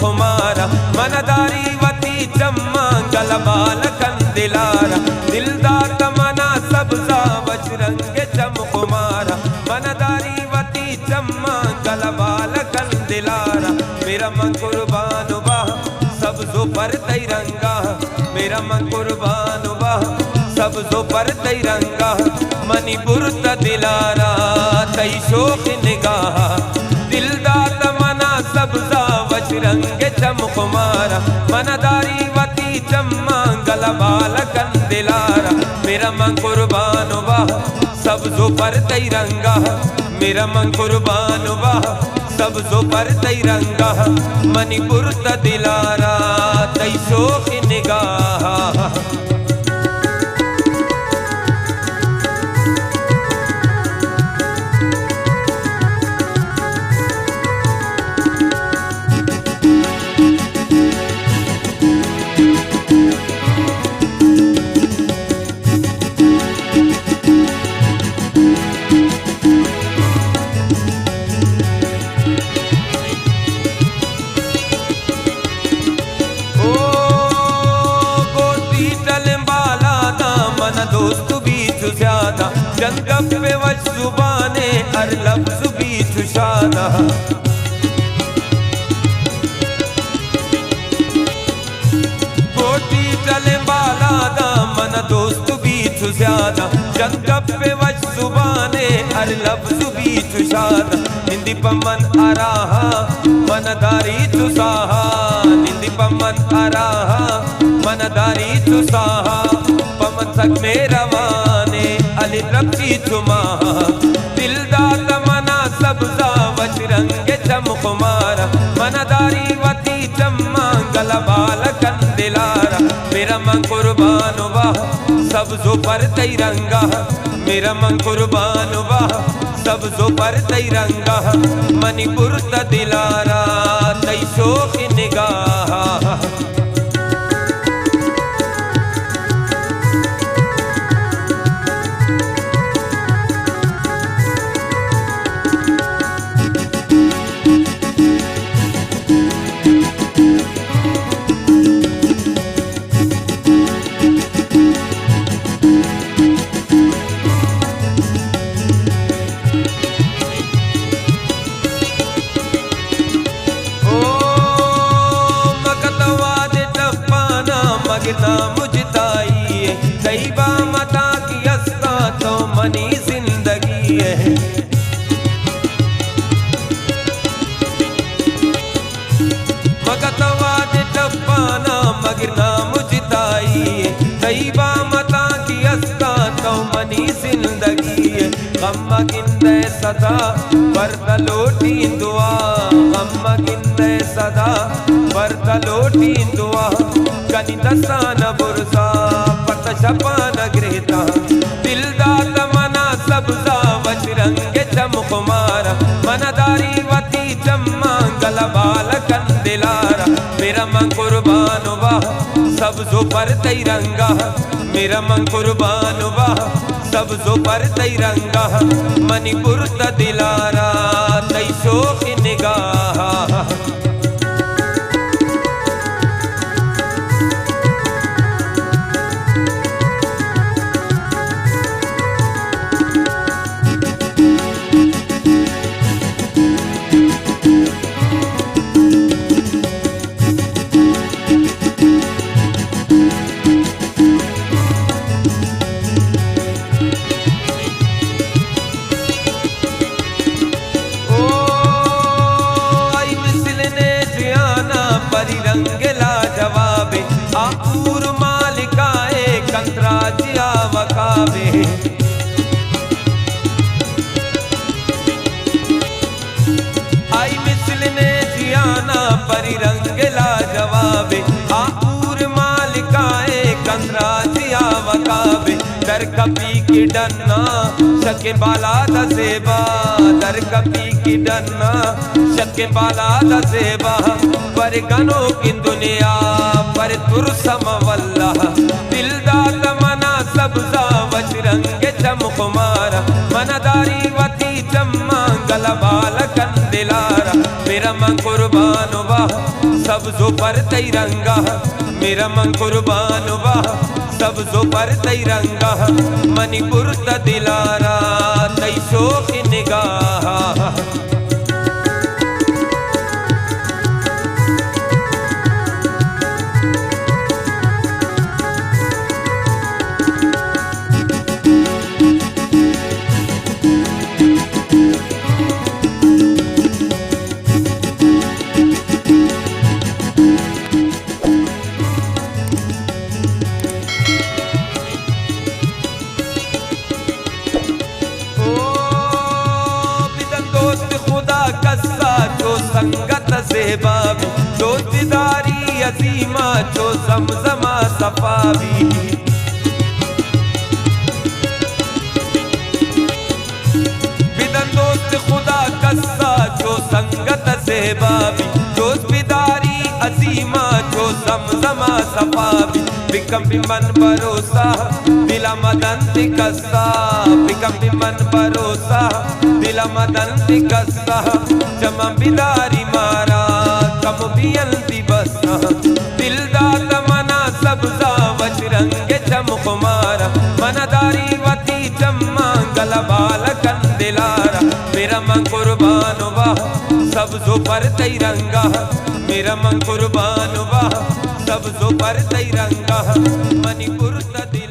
चमकुमारा मनदारी वती चम्मा गलबाल कंदिलारा दिलदार तमना सबजा बजरंग चमकुमारा मनदारी वती चम्मा गलबाल कंदिलारा मेरा मन कुर्बान बा सब जो पर तिरंगा मेरा मन कुर्बान बा सब जो पर तिरंगा मणिपुर त दिलारा तई शोक निगाह दिलदार तमना सबजा बजरंग चमकुमारा मनदारी वती चम्मा गलबाल कंदिलारा मेरा मन कुर्बान बा सब जो पर तिरंगा मेरा मन कुर्बान बा सब जो पर तिरंगा मणिपुर त दिलारा तई शोक निगाह दोस्त बीच ज्यादा जंग पे वज जुबाने हर लफ्ज बीच शादा कोटी चले बाला दा मन दोस्त बीच ज्यादा जंग पे वज जुबाने हर लफ्ज बीच शादा निंदी पमन आराहा मनदारी तुसाहा निंदी पमन आराहा मनदारी तुसाहा पमन सक मेरा वाने अली रब्बी चुमा दिलदार तमना सबजा बजरंग चमकुमारा मनदारी वती चम्मा गलबाल कंदिलारा मेरा मन कुर्बान बा सब जो पर तिरंगा मेरा मन कुर्बान बा सब जो पर तिरंगा मणिपुर त दिलारा तई शोक निगाह मगना मुझताई है तैबा मता की अस्ता तो मनी जिंदगी है मगतवाद टप्पाना मगना मुझताई है तैबा मता की अस्ता तो मनी जिंदगी है गम गिंदे सदा बरत लोटी दुआ गम गिंदे सदा बरत लोटी दुआ कनी दसान बुरसा पत शपान ग्रहता दिलदार तमना सबजा बजरंग चमकुमारा मनदारी वती चम्मा गलबाल कंदिलारा मेरा मन कुर्बान बा सब जो पर तिरंगा मेरा मन कुर्बान बा सब जो पर तिरंगा मणिपुर त दिलारा तई शोक निगाह रंगला जवाबे आपूर मालिकाए कंत्राजिया वकाबे आई मिसल ने जियाना परी रंगला जवाबे आपूर मालिकाए कंत्राजिया वकाबे दर कपी की डन्ना शके बाला दसेबा दर कपी की डन्ना शके बाला दसेबा पर गनों की दुनिया पर तुरसम वल्ला दिलदार तमना सबजा बजरंग चमकुमारा मनदारी वती चम्मा गलबाल कंदिलारा मेरा मन कुर्बान बा सब तिरंगा मेरा मन कुर्बान वाह सब जो पर तिरंगा मणिपुर ता दिलारा तई शोक निगाह संगत से बाबी दोस्तीदारी अजीमा जो जमजमा सफावी बिदन दोस्त खुदा कस्सा जो संगत से बाबी दोस्तीदारी अजीमा जो जमजमा सफावी बिकम बिमन भरोसा दिला मदन तिकस्सा बिकम बिमन भरोसा दिला मदन तिकस्सा जमा बिदारी मारा कम बियल दिबसा दिलदा तमना सबजा वच रंगे चमक मारा मनदारी वती चम्मा गलबाल कंदिलारा मेरा मन कुर्बान वाह सब जो पर तिरंगा मेरा मन कुर्बान वाह सब जो पर तिरंगा मणिपुर ता दिल